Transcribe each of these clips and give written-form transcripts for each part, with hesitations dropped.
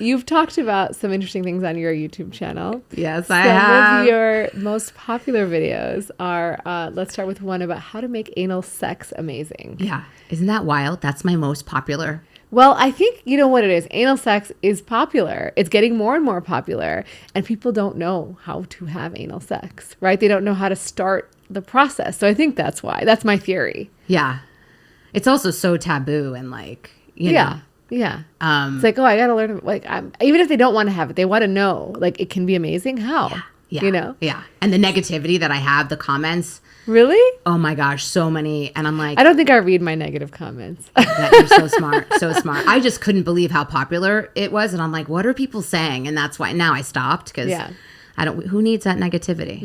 You've talked about some interesting things on your YouTube channel. Yes, I have. Some of your most popular videos are, let's start with one about how to make anal sex amazing. Yeah. Isn't that wild? That's my most popular. Well, I think, you know what it is? Anal sex is popular. It's getting more and more popular. And people don't know how to have anal sex, right? They don't know how to start the process. So I think that's why. That's my theory. Yeah. It's also so taboo and like, you know. Yeah. It's like, oh, I got to learn. Like, even if they don't want to have it, they want to know, like, it can be amazing. How? Yeah. You know? Yeah. And the negativity that I have, the comments. Really? Oh my gosh, so many. And I'm like, I don't think I read my negative comments. that you're so smart, so smart. I just couldn't believe how popular it was. And I'm like, what are people saying? And that's why now I stopped because who needs that negativity?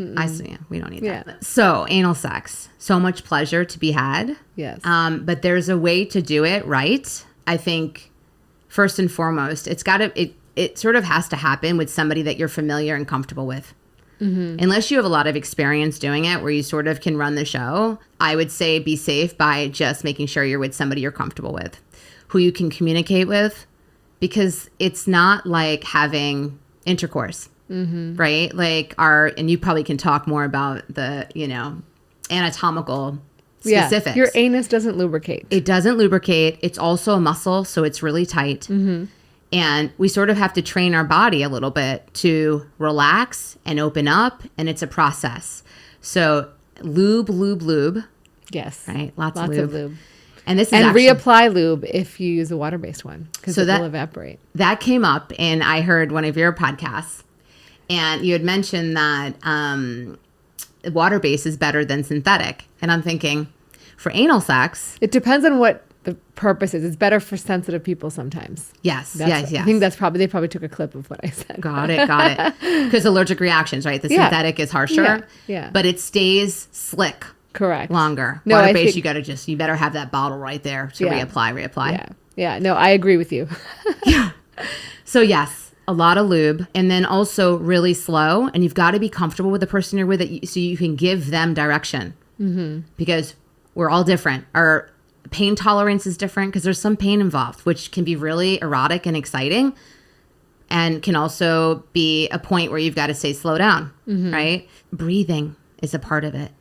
We don't need that. So anal sex, so much pleasure to be had. Yes. But there's a way to do it right. I think first and foremost, it sort of has to happen with somebody that you're familiar and comfortable with. Mm-hmm. Unless you have a lot of experience doing it where you sort of can run the show, I would say be safe by just making sure you're with somebody you're comfortable with, who you can communicate with, because it's not like having intercourse, right? Like and you probably can talk more about the, anatomical specifics. Your anus doesn't lubricate. It doesn't lubricate. It's also a muscle, so it's really tight. Mm-hmm. And we sort of have to train our body a little bit to relax and open up. And it's a process. So lube. Yes. Right? Lots of lube. And this is reapply lube if you use a water-based one because it will evaporate. That came up and I heard one of your podcasts. And you had mentioned that water-based is better than synthetic. And I'm thinking, for anal sex... It depends on what the purpose is. It's better for sensitive people sometimes. Yes. I think they probably took a clip of what I said. Got it. Because allergic reactions, right? The synthetic is harsher. Yeah. But it stays slick. Correct. Longer. No, water-based, you better have that bottle right there to reapply. Yeah. No, I agree with you. Yeah. So yes, a lot of lube, and then also really slow. And you've got to be comfortable with the person you're with, so you can give them direction. Mm-hmm. Because we're all different. Our pain tolerance is different because there's some pain involved, which can be really erotic and exciting, and can also be a point where you've got to say slow down, right? Breathing is a part of it.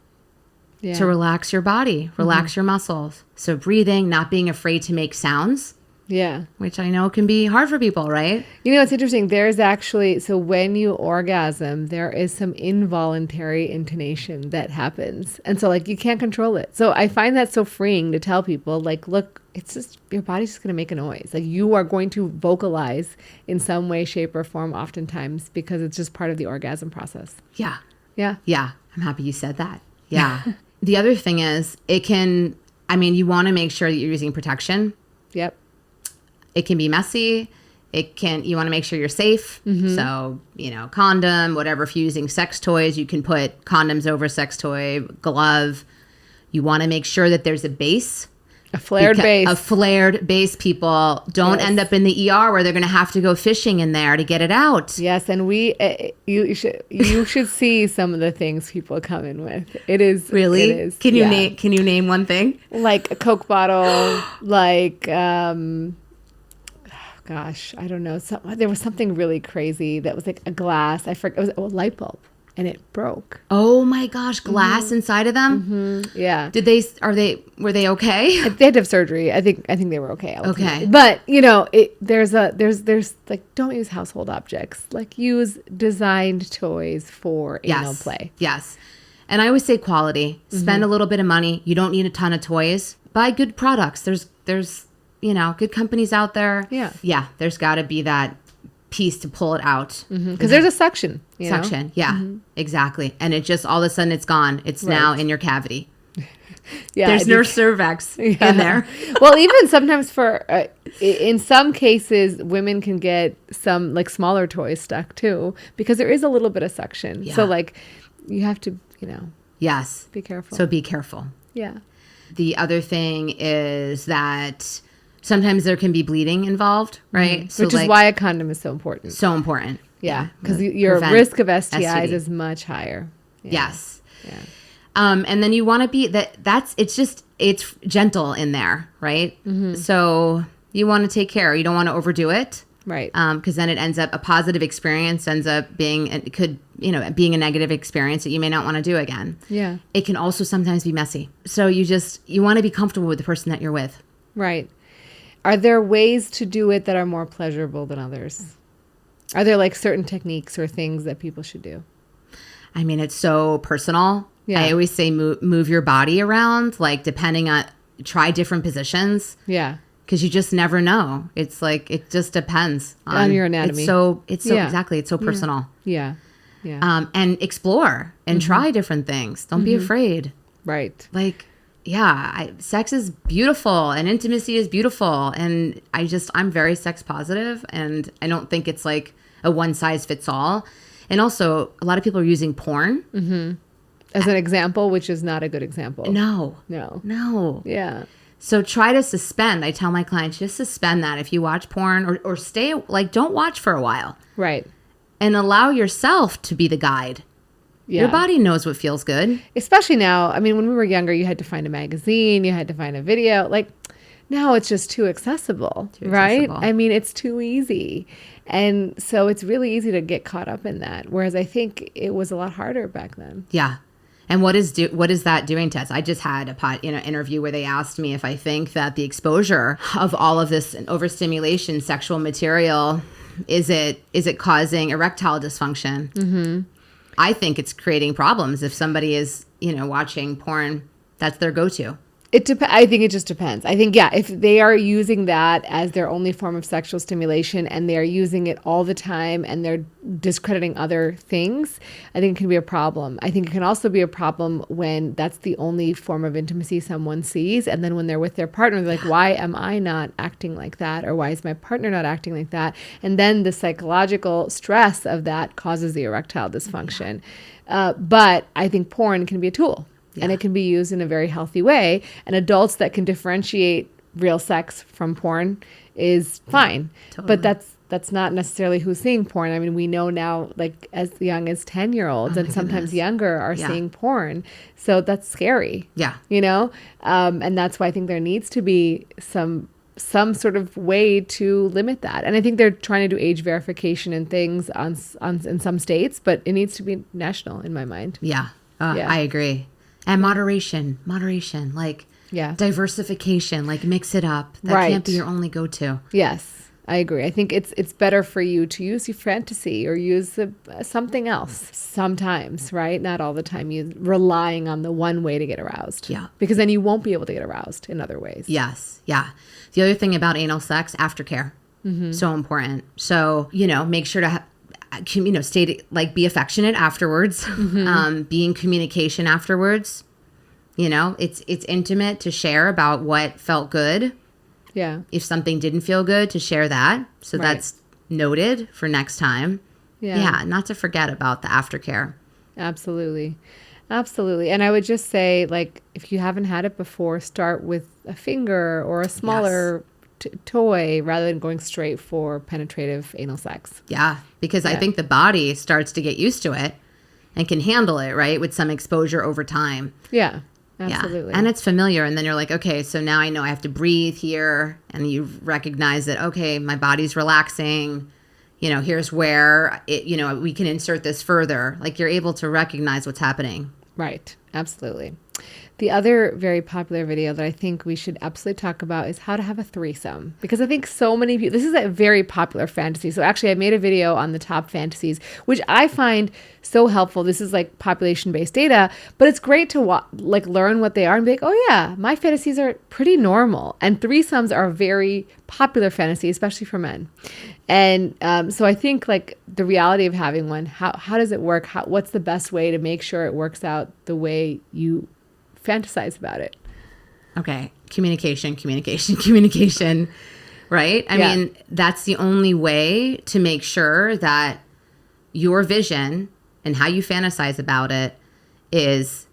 Yeah. To relax your body, relax your muscles. So breathing, not being afraid to make sounds. Yeah. Which I know can be hard for people, right? You know, it's interesting. There's actually, so when you orgasm, there is some involuntary intonation that happens. And so like you can't control it. So I find that so freeing to tell people like, look, it's just, your body's just going to make a noise. Like you are going to vocalize in some way, shape or form oftentimes because it's just part of the orgasm process. Yeah. Yeah. Yeah. I'm happy you said that. Yeah. The other thing is you want to make sure that you're using protection. Yep. It can be messy. You want to make sure you're safe. Mm-hmm. So, condom, whatever. If you're using sex toys, you can put condoms over sex toy, glove. You want to make sure that there's a base. A flared base. A flared base, people. Don't end up in the ER where they're going to have to go fishing in there to get it out. Yes, and you should see some of the things people come in with. It is really. It is. Can you name one thing? Like a Coke bottle, like gosh, I don't know. There was something really crazy that was like a glass. I forget. It was a light bulb, and it broke. Oh my gosh, glass inside of them. Mm-hmm. Yeah. Were they okay? They had to have surgery. I think they were okay. Okay. But there's like, don't use household objects. Like use designed toys for anal play. Yes. And I always say quality. Spend a little bit of money. You don't need a ton of toys. Buy good products. There's good companies out there. Yeah. Yeah. There's got to be that piece to pull it out. Because there's a suction. Suction. Yeah, exactly. And it just, all of a sudden it's gone. It's now in your cavity. Yeah. There's no cervix in there. Well, even sometimes in some cases, women can get some like smaller toys stuck too, because there is a little bit of suction. Yeah. So like you have to, Yes. Be careful. So be careful. Yeah. The other thing is that sometimes there can be bleeding involved, right? Mm-hmm. So which is why a condom is so important. So important. Yeah. Because your risk of STIs is much higher. Yeah. Yes. Yeah. And then you want to be it's gentle in there, right? Mm-hmm. So you want to take care. You don't want to overdo it. Right. Because then it ends up, a positive experience ends up being, it could, being a negative experience that you may not want to do again. Yeah. It can also sometimes be messy. So you want to be comfortable with the person that you're with. Right. Are there ways to do it that are more pleasurable than others? Are there like certain techniques or things that people should do? I mean, it's so personal. Yeah. I always say move your body around, like depending on, try different positions. Yeah. Because you just never know. It's like, it just depends on your anatomy. It's so exactly. It's so personal. Yeah. Yeah. And explore and try different things. Don't be afraid. Right. Like, sex is beautiful and intimacy is beautiful. And I'm very sex positive, and I don't think it's like a one size fits all. And also, a lot of people are using porn. As an example, which is not a good example. No. Yeah. So try to suspend. I tell my clients, just suspend that. If you watch porn or stay, like, don't watch for a while. Right. And allow yourself to be the guide. Yeah. Your body knows what feels good. Especially now. I mean, when we were younger, you had to find a magazine, you had to find a video. Like, now it's just too accessible, right? I mean, it's too easy. And so it's really easy to get caught up in that. Whereas I think it was a lot harder back then. Yeah. And what is that doing to us? I just had a interview where they asked me if I think that the exposure of all of this overstimulation, sexual material, is it causing erectile dysfunction? I think it's creating problems if somebody is, watching porn. That's their go-to. I think it just depends. I think, if they are using that as their only form of sexual stimulation and they're using it all the time and they're discrediting other things, I think it can be a problem. I think it can also be a problem when that's the only form of intimacy someone sees. And then when they're with their partner, they're like, why am I not acting like that? Or why is my partner not acting like that? And then the psychological stress of that causes the erectile dysfunction. But I think porn can be a tool. And it can be used in a very healthy way. And adults that can differentiate real sex from porn is fine. Totally. But that's not necessarily who's seeing porn. I mean, we know now, like, as young as 10-year-olds and sometimes younger are seeing porn. So that's scary. Yeah. And that's why I think there needs to be some sort of way to limit that. And I think they're trying to do age verification and things in some states, but it needs to be national in my mind. Yeah. I agree. And moderation, like diversification, like mix it up. That can't be your only go-to. Yes, I agree. I think it's better for you to use your fantasy or use something else sometimes, right? Not all the time. You relying on the one way to get aroused. Yeah. Because then you won't be able to get aroused in other ways. Yes. Yeah. The other thing about anal sex, aftercare. So important. So, make sure to be affectionate afterwards, be in communication afterwards. It's intimate to share about what felt good. Yeah. If something didn't feel good, to share that. So that's noted for next time. Yeah. Not to forget about the aftercare. Absolutely. And I would just say, like, if you haven't had it before, start with a finger or a smaller toy rather than going straight for penetrative anal sex. Yeah, because I think the body starts to get used to it and can handle it, right, with some exposure over time. Yeah, absolutely. Yeah. And it's familiar, and then you're like, okay, so now I know I have to breathe here, and you recognize that, okay, my body's relaxing. Here's where we can insert this further. Like, you're able to recognize what's happening. Right. Absolutely. The other very popular video that I think we should absolutely talk about is how to have a threesome. Because I think so many people, this is a very popular fantasy. So actually I made a video on the top fantasies, which I find so helpful. This is like population-based data, but it's great to learn what they are and be like, oh yeah, my fantasies are pretty normal. And threesomes are a very popular fantasy, especially for men. And so I think, like, the reality of having one, how does it work? What's the best way to make sure it works out the way you fantasize about it? Okay. Communication, right? I mean, that's the only way to make sure that your vision and how you fantasize about it is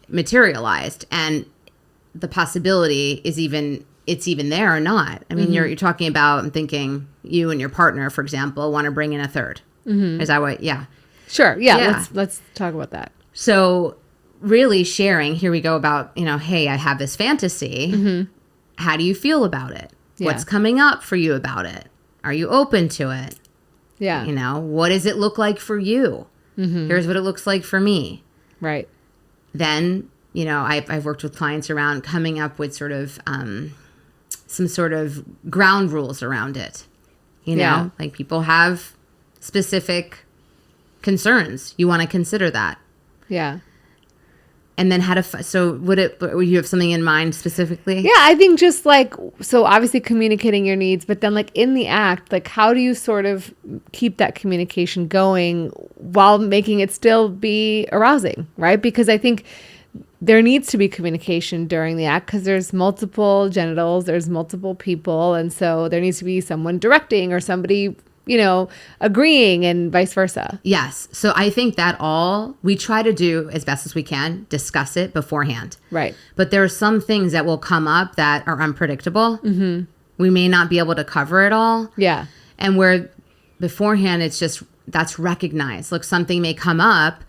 materialized, and the possibility is it's even there or not. I mean, you're talking about, I'm thinking you and your partner, for example, want to bring in a third. Is that what? Yeah. Sure. Yeah. Let's talk about that. So really sharing, here we go about, hey, I have this fantasy. How do you feel about it? What's coming up for you about it? Are you open to it? Yeah. You know, what does it look like for you? Here's what it looks like for me. Right. Then, you know, I've worked with clients around coming up with sort of some sort of ground rules around it. You know, like people have specific concerns. You want to consider that. Yeah. And then how to, so would you have something in mind specifically? Yeah, I think just like, so obviously communicating your needs, but then like in the act, like how do you sort of keep that communication going while making it still be arousing, right? Because I think there needs to be communication during the act because there's multiple genitals, there's multiple people. And so there needs to be someone directing or somebody, you know, agreeing and vice versa. Yes. So I think that all we try to do as best as we can, discuss it beforehand. Right. But there are some things that will come up that are unpredictable. We may not be able to cover it all. Yeah. And where beforehand, it's just, that's recognized. Look, something may come up.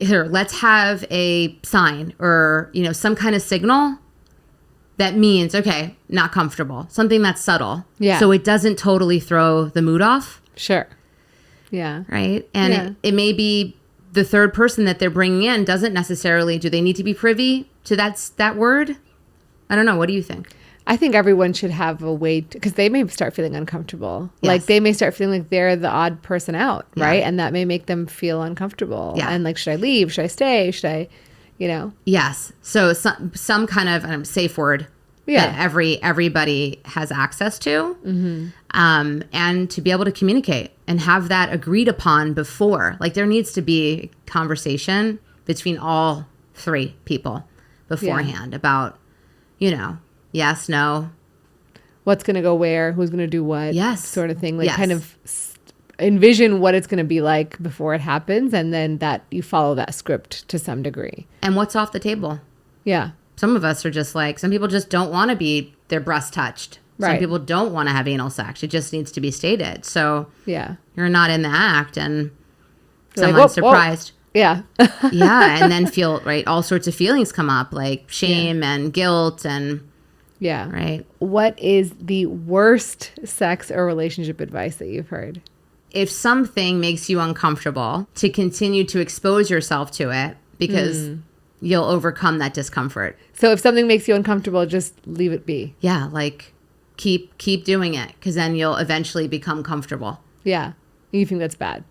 Here, let's have a sign or, you know, some kind of signal that means, okay, not comfortable. Something that's subtle. Yeah. So it doesn't totally throw the mood off. Sure. Yeah. Right. And it may be the third person that they're bringing in doesn't necessarily, do they need to be privy to that word? I don't know. What do you think? I think everyone should have a way because they may start feeling uncomfortable. Yes. Like they may start feeling like they're the odd person out. Right. And that may make them feel uncomfortable. Yeah. And like, should I leave? Should I stay? Should I, you know? Yes. So some kind of safe word that everybody has access to. And to be able to communicate and have that agreed upon before. Like there needs to be conversation between all three people beforehand about, you know, yes, no. What's going to go where? Who's going to do what? Yes. Sort of thing. Like kind of envision what it's going to be like before it happens. And then that you follow that script to some degree. And what's off the table? Yeah. Some of us are just like, some people just don't want to be their breast touched. Some people don't want to have anal sex. It just needs to be stated. So you're not in the act and someone's like, surprised. Yeah. And then feel, all sorts of feelings come up like shame and guilt and right. What is the worst sex or relationship advice that you've heard? If something makes you uncomfortable, to continue to expose yourself to it because you'll overcome that discomfort. So if something makes you uncomfortable, just leave it be. Yeah, like keep doing it because then you'll eventually become comfortable. Yeah. You think that's bad?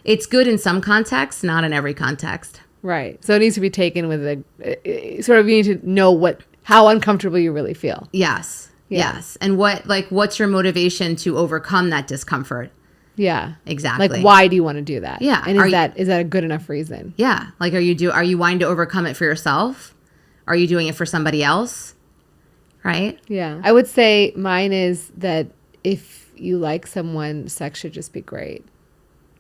It's good in some contexts, not in every context. Right. So it needs to be taken with a sort of, you need to know how uncomfortable you really feel. Yes. Yeah. Yes. And what's your motivation to overcome that discomfort? Yeah. Exactly. Like, why do you want to do that? Yeah. And is that a good enough reason? Yeah. Like, are you wanting to overcome it for yourself? Are you doing it for somebody else? Right? Yeah. I would say mine is that if you like someone, sex should just be great.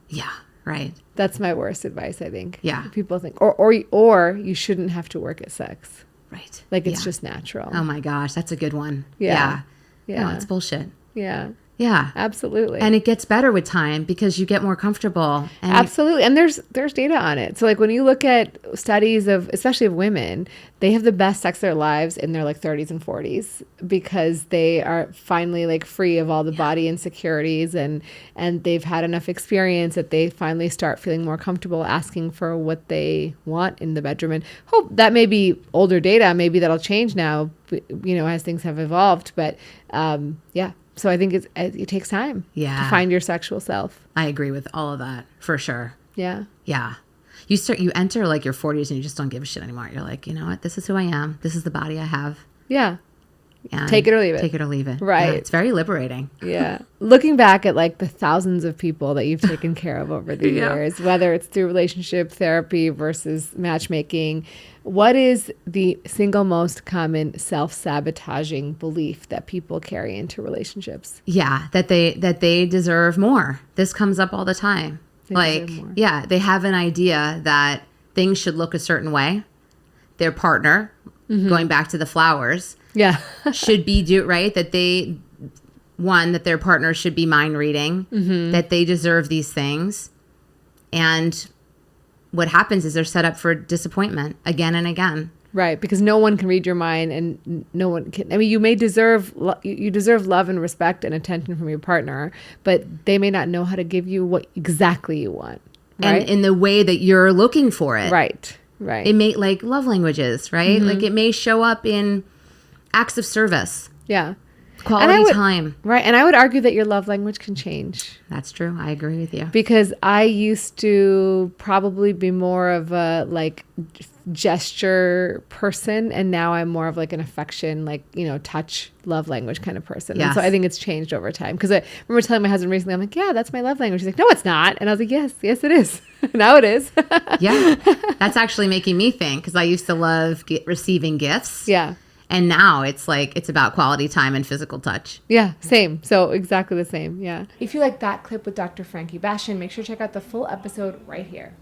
Yeah. Right. That's my worst advice, I think. Yeah. People think, or you shouldn't have to work at sex. Right. Like it's just natural. Oh my gosh. That's a good one. Yeah. No, it's bullshit. Yeah. Yeah. Absolutely. And it gets better with time because you get more comfortable. And absolutely. And there's data on it. So like when you look at studies of, especially of women, they have the best sex of their lives in their like 30s and 40s because they are finally like free of all the body insecurities and they've had enough experience that they finally start feeling more comfortable asking for what they want in the bedroom. And hope that may be older data. Maybe that'll change now, you know, as things have evolved. But yeah. So I think it takes time to find your sexual self. I agree with all of that for sure. Yeah. Yeah. You enter like your 40s and you just don't give a shit anymore. You're like, you know what? This is who I am. This is the body I have. Yeah. And take it or leave it. Take it or leave it. Right. Yeah, it's very liberating. Yeah. Looking back at like the thousands of people that you've taken care of over the years, whether it's through relationship therapy versus matchmaking, what is the single most common self-sabotaging belief that people carry into relationships? Yeah, that they deserve more. This comes up all the time. They have an idea that things should look a certain way. Their partner, going back to the flowers, should be right, that that their partner should be mind reading, that they deserve these things. And what happens is they're set up for disappointment again and again. Right, because no one can read your mind, and no one can. I mean, you may deserve you deserve love and respect and attention from your partner, but they may not know how to give you what exactly you want, right? And in the way that you're looking for it. Right. Right. It may, like, love languages, right? Like, it may show up in acts of service. Yeah. Quality time. Right. And I would argue that your love language can change. That's true. I agree with you. Because I used to probably be more of a like gesture person, and now I'm more of like an affection, like, you know, touch, love language kind of person. Yes. And so I think it's changed over time. Because I remember telling my husband recently, I'm like, yeah, that's my love language. He's like, no, it's not. And I was like, yes, it is. Now it is. Yeah. That's actually making me think, because I used to love receiving gifts. Yeah. And now it's like, it's about quality time and physical touch. Yeah, same. So exactly the same. Yeah. If you like that clip with Dr. Frankie Bashan, make sure to check out the full episode right here.